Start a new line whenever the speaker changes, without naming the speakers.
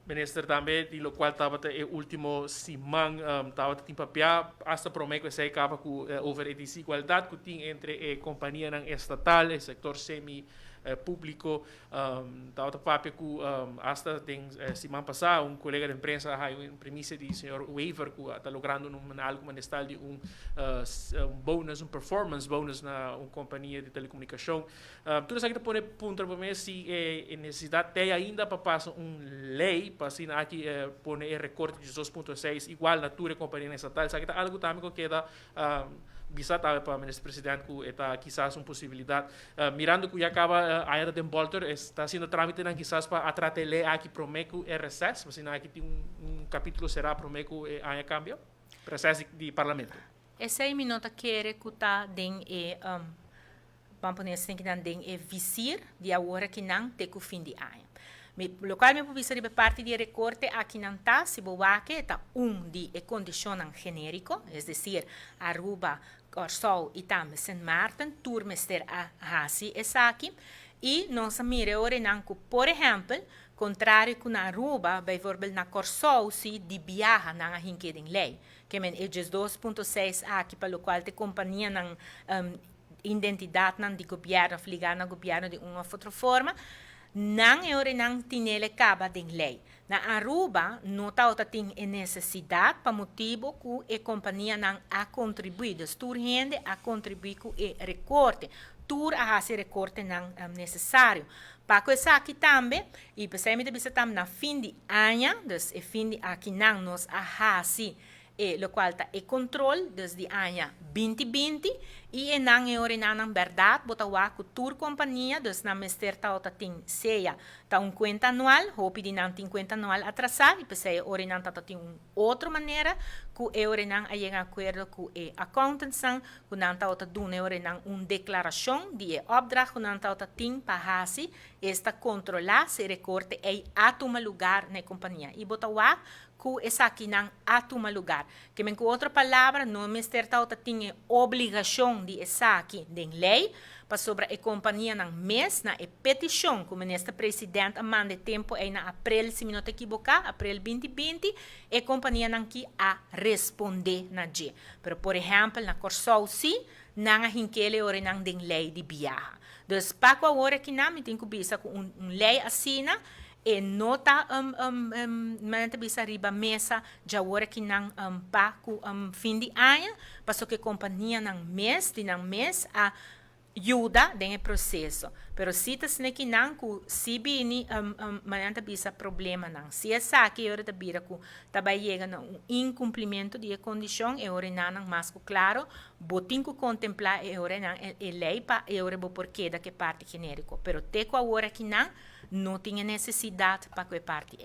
minister também, de lo qual estava o último simão, estava em papel, hasta promete que se acaba com over a desigualdade que tem entre a companhia estatal e setor semi público. Estava papel que hasta tem semana passada colega de imprensa ha uma premissa de senhor Weaver que está logrando algo manestal de bonus, performance bonus na uma companhia de telecomunicação. Tudo isso aqui pode ponto para mim se necessidade tem ainda para passar lei para assim aqui pôr recorte de 2,6 igual na tua companhia estatal. Isso aqui está algo também que queda bisa para o ministro presidente que está quizás uma possibilidade mirando que já acaba a era de Bolter está sendo trámite quizás para atratar lei aqui prometo RSS mas aqui tem capítulo será prometo há cambio processo de parlamento
esse aí minota quer que está den vamos poner assim que den visir de agora que não tem o fim de ano. O qual me pode ser parte de recorte aqui não está, se boa que está de condicionam genérico, é decir, Aruba, Corsol e também Saint Martin, turmester a hasi essa aqui, e nós miramos não por exemplo, contrário com a Aruba, por exemplo, na Corsol se de viaja na hinquedem lei, que men é 2,6 aqui para o qual te companhia não identidade não de governo, ligar no governo de uma outra forma, não é hora não tinha caba de lei. Na Aruba, não tem necessidade para motivo que a companhia não a contribuído. Tu rende a contribuir com o recorte. Tu a esse recorte não é necessário. Para coisa aqui também, e precisamente também na fim de ano, então, e fim de aqui não nos a o qual está o controle desde o ano 2020 e não é hora não verdade botar a cultura companhia dus na mister tá tem seja tá conta anual hope de não tem conta anual atrasado e pensei hora não tá tem outra maneira que é hora não aí acordo com a accountancy que não tá dando é hora não declaração de opdracht que não tá tem para hasi esta controlar se recorte é a tomar lugar na companhia e botar que essa aqui não a tomar lugar. Que com outra palavra, não Mr. Tauta tinha obrigação de essa aqui de lei, para sobre a companhia não mês, na petição, como nesta presidente manda tempo aí na abril, se não te equivocar, abril 2020, a companhia não que a responder na dia. Pero, por exemplo, na Corsol, sim, não a hinquele hora não de lei de viaja. Então, para a hora que não, tem que bisa com lei assina, e nota manita bisa riba mesa já hora que não pa ku fim de ano para que a companhia não mês a ajuda no processo pero se tá sendo que não ku se bini manita bisa problema não se essa aqui hora da bira ku também chega no incumprimento de condição é hora não mais claro botin ku contemplar é hora não é lei pa é hora bo porquê da que parte genérico pero te com a hora que não tinha necessidade para que parte